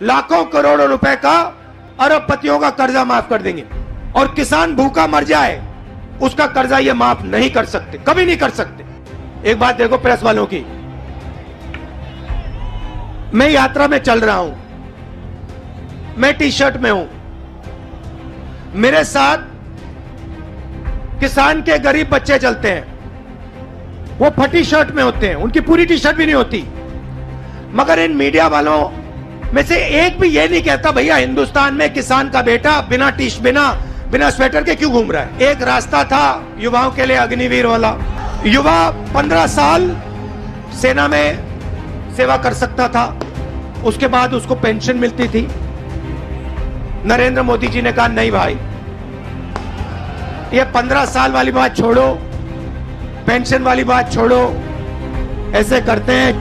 लाखों करोड़ों रुपए का अरबपतियों का कर्जा माफ कर देंगे और किसान भूखा मर जाए उसका कर्जा ये माफ नहीं कर सकते, कभी नहीं कर सकते। एक बात देखो प्रेस वालों की, मैं यात्रा में चल रहा हूं, मैं टी शर्ट में हूं, मेरे साथ किसान के गरीब बच्चे चलते हैं, वो फटी शर्ट में होते हैं, उनकी पूरी टी शर्ट भी नहीं होती, मगर इन मीडिया वालों में से एक भी ये नहीं कहता भैया हिंदुस्तान में किसान का बेटा बिना स्वेटर के क्यों घूम रहा है। एक रास्ता था युवाओं के लिए अग्निवीर वाला, युवा 15 साल सेना में सेवा कर सकता था, उसके बाद उसको पेंशन मिलती थी। नरेंद्र मोदी जी ने कहा नहीं भाई, ये 15 साल वाली बात छोड़ो, पेंशन वाली बात छोड़ो, ऐसे करते हैं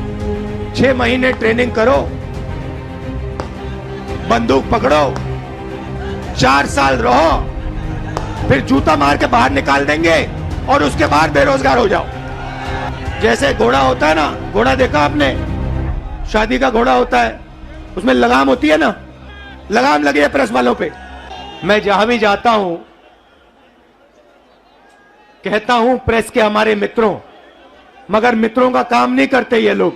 6 महीने ट्रेनिंग करो, बंदूक पकड़ो, 4 साल रहो, फिर जूता मार के बाहर निकाल देंगे और उसके बाद बेरोजगार हो जाओ। जैसे घोड़ा होता है ना, घोड़ा देखा आपने, शादी का घोड़ा होता है, उसमें लगाम होती है ना, लगाम लगी है प्रेस वालों पे। मैं जहां भी जाता हूं कहता हूं प्रेस के हमारे मित्रों, मगर मित्रों का काम नहीं करते ये लोग।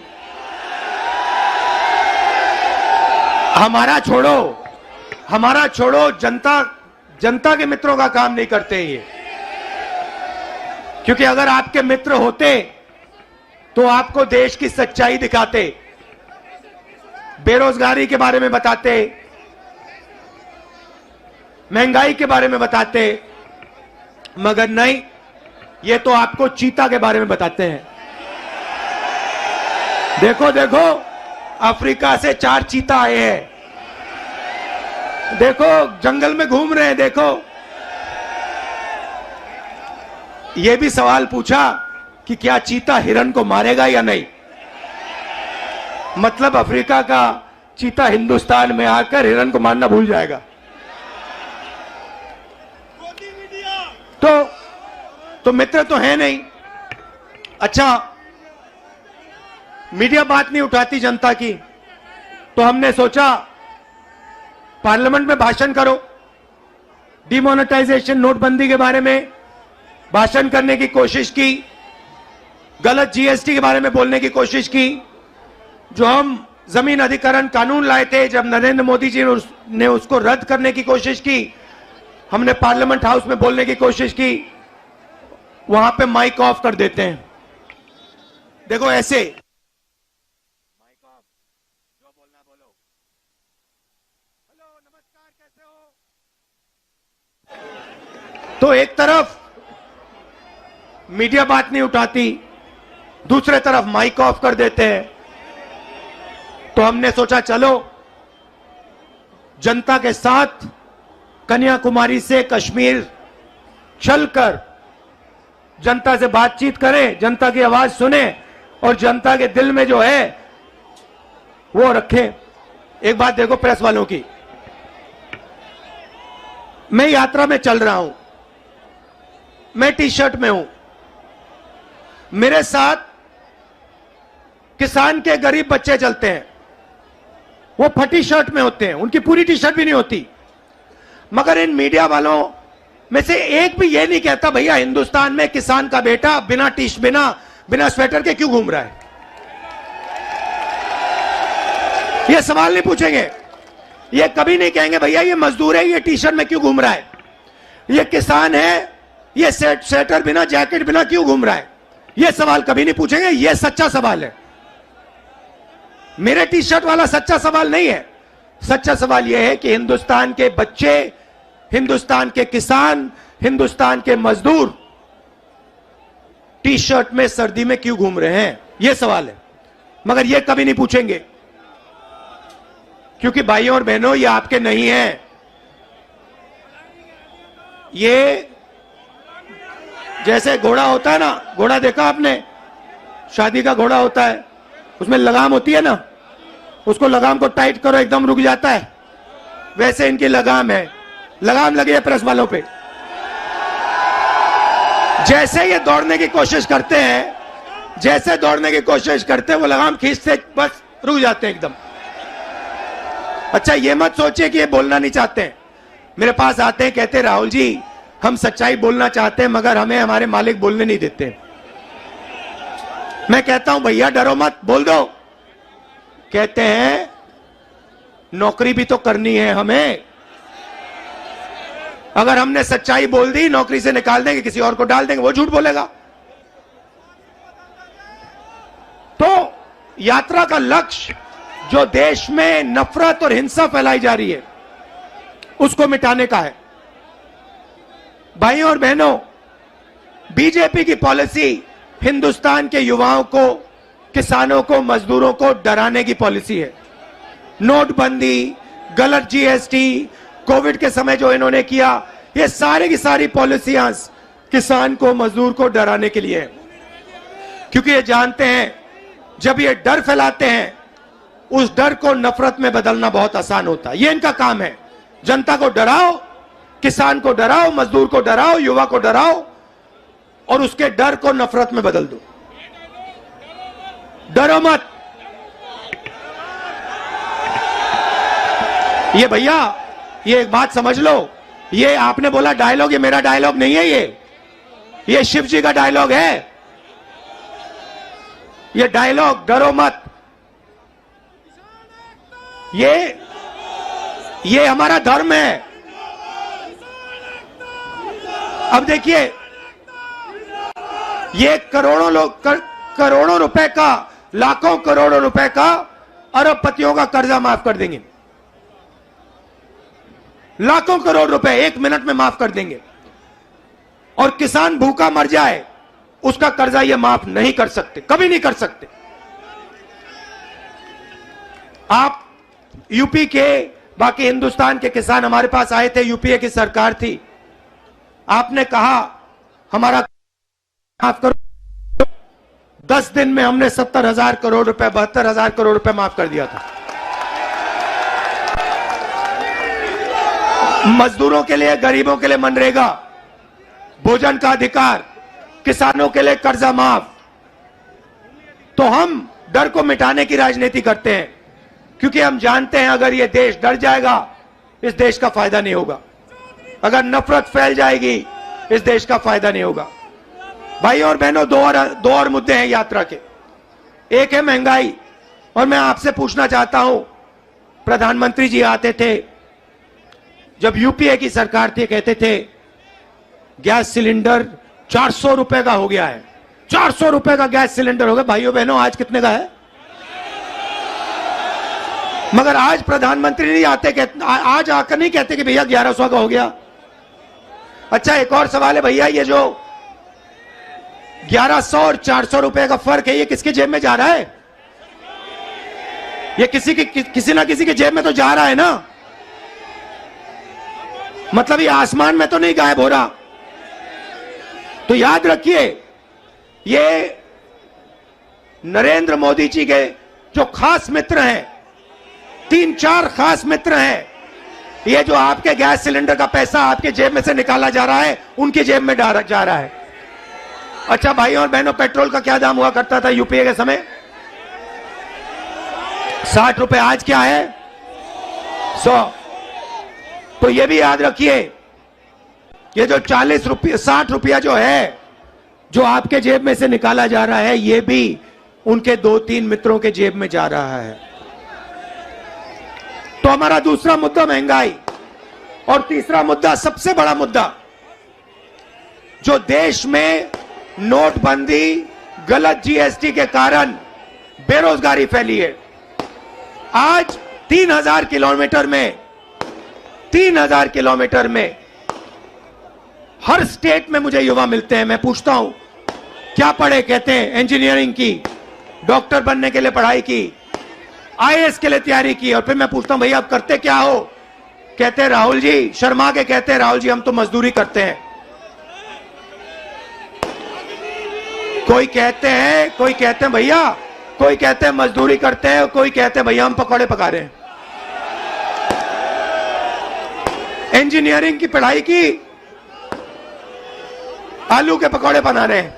हमारा छोड़ो, जनता के मित्रों का काम नहीं करते ये। क्योंकि अगर आपके मित्र होते तो आपको देश की सच्चाई दिखाते, बेरोजगारी के बारे में बताते, महंगाई के बारे में बताते, मगर नहीं, ये तो आपको चीता के बारे में बताते हैं। देखो अफ्रीका से 4 चीता आए हैं, देखो जंगल में घूम रहे हैं। देखो ये भी सवाल पूछा कि क्या चीता हिरण को मारेगा या नहीं। मतलब अफ्रीका का चीता हिंदुस्तान में आकर हिरण को मारना भूल जाएगा। तो मित्र तो है नहीं। अच्छा, मीडिया बात नहीं उठाती जनता की, तो हमने सोचा पार्लियामेंट में भाषण करो, डिमोनेटाइजेशन नोटबंदी के बारे में भाषण करने की कोशिश की, गलत जीएसटी के बारे में बोलने की कोशिश की, जो हम जमीन अधिग्रहण कानून लाए थे, जब नरेंद्र मोदी जी ने उसको रद्द करने की कोशिश की, हमने पार्लियामेंट हाउस में बोलने की कोशिश की, वहां पे माइक ऑफ कर देते हैं। देखो ऐसे माइक ऑफ, जो बोलना बोलो, हेलो नमस्कार कैसे हो। तो एक तरफ मीडिया बात नहीं उठाती, दूसरे तरफ माइक ऑफ कर देते हैं। तो हमने सोचा चलो जनता के साथ कन्याकुमारी से कश्मीर चलकर जनता से बातचीत करें, जनता की आवाज सुने और जनता के दिल में जो है वो रखें। एक बात देखो प्रेस वालों की, मैं यात्रा में चल रहा हूं, मैं टी शर्ट में हूं, मेरे साथ किसान के गरीब बच्चे चलते हैं, वो फटी शर्ट में होते हैं, उनकी पूरी टी शर्ट भी नहीं होती, मगर इन मीडिया वालों में से एक भी ये नहीं कहता भैया हिंदुस्तान में किसान का बेटा बिना स्वेटर के क्यों घूम रहा है। ये सवाल नहीं पूछेंगे, ये कभी नहीं कहेंगे भैया ये मजदूर है, ये टी शर्ट में क्यों घूम रहा है, ये किसान है, ये स्वेटर बिना जैकेट बिना क्यों घूम रहा है। ये सवाल कभी नहीं पूछेंगे, ये सच्चा सवाल है। मेरे टी शर्ट वाला सच्चा सवाल नहीं है। सच्चा सवाल यह है कि हिंदुस्तान के बच्चे, हिंदुस्तान के किसान, हिंदुस्तान के मजदूर टी शर्ट में सर्दी में क्यों घूम रहे हैं, यह सवाल है। मगर यह कभी नहीं पूछेंगे, क्योंकि भाइयों और बहनों ये आपके नहीं हैं। ये जैसे घोड़ा होता है ना, घोड़ा देखा आपने, शादी का घोड़ा होता है, उसमें लगाम होती है ना, उसको लगाम को टाइट करो एकदम रुक जाता है, वैसे इनकी लगाम है, लगाम लगी है प्रेस वालों पे। जैसे ये दौड़ने की कोशिश करते हैं, वो लगाम खींचते बस रुक जाते हैं एकदम। अच्छा, ये मत सोचिए कि ये बोलना नहीं चाहते हैं। मेरे पास आते हैं, कहते राहुल जी हम सच्चाई बोलना चाहते हैं मगर हमें हमारे मालिक बोलने नहीं देते। मैं कहता हूं भैया डरो मत, बोल दो। कहते हैं नौकरी भी तो करनी है हमें, अगर हमने सच्चाई बोल दी नौकरी से निकाल देंगे, किसी और को डाल देंगे, वो झूठ बोलेगा। तो यात्रा का लक्ष्य जो देश में नफरत और हिंसा फैलाई जा रही है उसको मिटाने का है। भाइयों और बहनों, बीजेपी की पॉलिसी हिंदुस्तान के युवाओं को, किसानों को, मजदूरों को डराने की पॉलिसी है। नोटबंदी, गलत जीएसटी, कोविड के समय जो इन्होंने किया, ये सारी की सारी पॉलिसियां किसान को, मजदूर को डराने के लिए है। क्योंकि ये जानते हैं जब ये डर फैलाते हैं उस डर को नफरत में बदलना बहुत आसान होता है। ये इनका काम है। जनता को डराओ, किसान को डराओ, मजदूर को डराओ, युवा को डराओ और उसके डर को नफरत में बदल दो। डरो मत। ये भैया, ये एक बात समझ लो, ये आपने बोला डायलॉग, ये मेरा डायलॉग नहीं है, ये शिव जी का डायलॉग है। ये डायलॉग डरो मत, ये हमारा धर्म है। अब देखिए, ये करोड़ों रुपए का, लाखों करोड़ों रुपए का, अरबपतियों का कर्जा माफ कर देंगे। लाखों करोड़ रुपए 1 मिनट में माफ कर देंगे। और किसान भूखा मर जाए उसका कर्जा ये माफ नहीं कर सकते, कभी नहीं कर सकते। आप यूपी के, बाकी हिंदुस्तान के किसान हमारे पास आए थे, यूपीए की सरकार थी, आपने कहा हमारा माफ करो। 10 दिन में हमने 70,000 करोड़ रुपए, 72,000 करोड़ रुपए माफ कर दिया था। मजदूरों के लिए, गरीबों के लिए मनरेगा, भोजन का अधिकार, किसानों के लिए कर्जा माफ। तो हम डर को मिटाने की राजनीति करते हैं क्योंकि हम जानते हैं अगर ये देश डर जाएगा इस देश का फायदा नहीं होगा। अगर नफरत फैल जाएगी इस देश का फायदा नहीं होगा। भाइयों और बहनों, दो और मुद्दे हैं यात्रा के। एक है महंगाई, और मैं आपसे पूछना चाहता हूं, प्रधानमंत्री जी आते थे जब यूपीए की सरकार थी, कहते थे गैस सिलेंडर 400 रुपए का हो गया है, 400 रुपए का गैस सिलेंडर हो गया। भाइयों बहनों, आज कितने का है? मगर आज प्रधानमंत्री नहीं आते, आज आकर नहीं कहते कि भैया 1100 का हो गया। अच्छा, एक और सवाल है भैया, ये जो 1100 और 400 रुपए का फर्क है, ये किसके जेब में जा रहा है? ये किसी ना किसी के जेब में तो जा रहा है ना। मतलब ये आसमान में तो नहीं गायब हो रहा। तो याद रखिए, ये नरेंद्र मोदी जी के जो खास मित्र हैं, 3-4 खास मित्र हैं, ये जो आपके गैस सिलेंडर का पैसा आपके जेब में से निकाला जा रहा है, उनकी जेब में जा रहा है। अच्छा भाइयों और बहनों, पेट्रोल का क्या दाम हुआ करता था यूपीए के समय? 60 रुपए। आज क्या है? 100। तो ये भी याद रखिए, ये जो 40 रुपये, 60 रुपया जो है, जो आपके जेब में से निकाला जा रहा है, ये भी उनके 2-3 मित्रों के जेब में जा रहा है। तो हमारा दूसरा मुद्दा महंगाई, और तीसरा मुद्दा, सबसे बड़ा मुद्दा, जो देश में नोटबंदी, गलत जीएसटी के कारण बेरोजगारी फैली है। आज 3000 किलोमीटर में हर स्टेट में मुझे युवा मिलते हैं। मैं पूछता हूं क्या पढ़े? कहते हैं इंजीनियरिंग की, डॉक्टर बनने के लिए पढ़ाई की, आईएएस के लिए तैयारी की। और फिर मैं पूछता हूं भैया आप करते क्या हो? कहते हैं राहुल जी, शर्मा के कहते हैं राहुल जी हम तो मजदूरी करते हैं। कोई कहते हैं भैया, कोई कहते हैं मजदूरी करते हैं, कोई कहते हैं भैया हम पकौड़े पका रहे हैं। इंजीनियरिंग की पढ़ाई की, आलू के पकौड़े बना रहे हैं।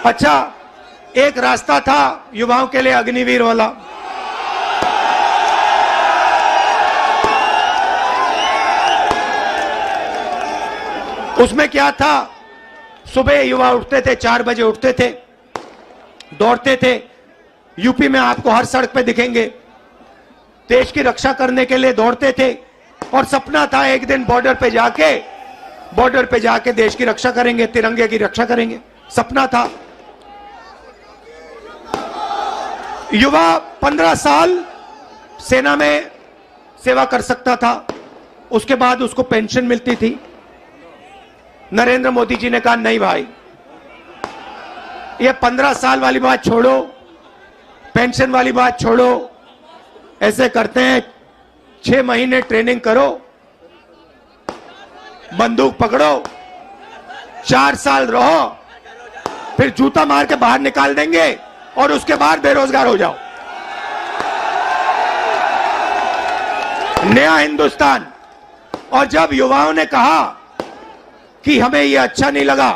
अच्छा, एक रास्ता था युवाओं के लिए अग्निवीर वाला, उसमें क्या था, सुबह युवा उठते थे, 4 बजे उठते थे, दौड़ते थे। यूपी में आपको हर सड़क पे दिखेंगे, देश की रक्षा करने के लिए दौड़ते थे और सपना था एक दिन बॉर्डर पे जाके देश की रक्षा करेंगे, तिरंगे की रक्षा करेंगे, सपना था। युवा 15 साल सेना में सेवा कर सकता था, उसके बाद उसको पेंशन मिलती थी। नरेंद्र मोदी जी ने कहा नहीं भाई, ये 15 साल वाली बात छोड़ो, पेंशन वाली बात छोड़ो, ऐसे करते हैं 6 महीने ट्रेनिंग करो, बंदूक पकड़ो, 4 साल रहो, फिर जूता मार के बाहर निकाल देंगे और उसके बाद बेरोजगार हो जाओ। नया हिंदुस्तान। और जब युवाओं ने कहा कि हमें यह अच्छा नहीं लगा,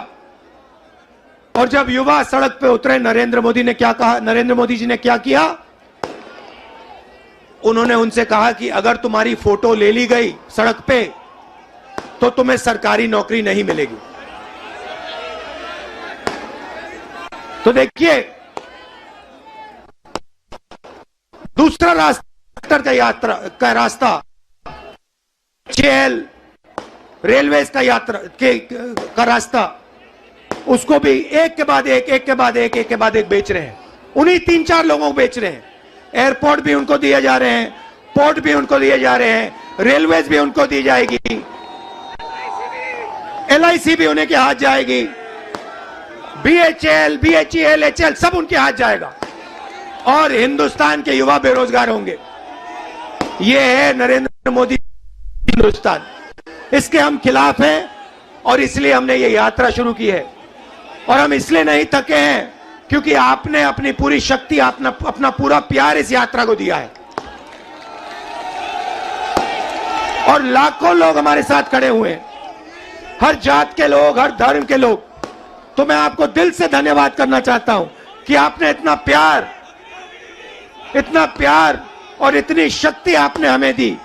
और जब युवा सड़क पे उतरे, नरेंद्र मोदी ने क्या कहा, नरेंद्र मोदी जी ने क्या किया, उन्होंने उनसे कहा कि अगर तुम्हारी फोटो ले ली गई सड़क पे तो तुम्हें सरकारी नौकरी नहीं मिलेगी। तो देखिए, दूसरा रास्ता का रास्ता जेल, रेलवे का रास्ता, उसको भी एक के बाद एक बेच रहे हैं। उन्हीं 3-4 लोगों को बेच रहे हैं। एयरपोर्ट भी उनको दिए जा रहे हैं, पोर्ट भी उनको दिए जा रहे हैं, रेलवेज भी उनको दी जाएगी, LIC भी उन्हें के हाथ जाएगी, BHL, BHEL, HL सब उनके हाथ जाएगा और हिंदुस्तान के युवा बेरोजगार होंगे। ये है नरेंद्र मोदी हिंदुस्तान। इसके हम खिलाफ हैं और इसलिए हमने ये यात्रा शुरू की है। और हम इसलिए नहीं थके हैं क्योंकि आपने अपनी पूरी शक्ति, अपना पूरा प्यार इस यात्रा को दिया है और लाखों लोग हमारे साथ खड़े हुए हैं, हर जात के लोग, हर धर्म के लोग। तो मैं आपको दिल से धन्यवाद करना चाहता हूं कि आपने इतना प्यार और इतनी शक्ति आपने हमें दी।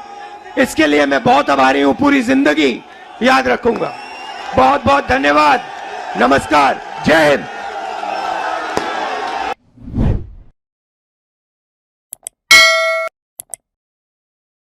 इसके लिए मैं बहुत आभारी हूं, पूरी जिंदगी याद रखूंगा। बहुत बहुत धन्यवाद। नमस्कार, जय हिंद।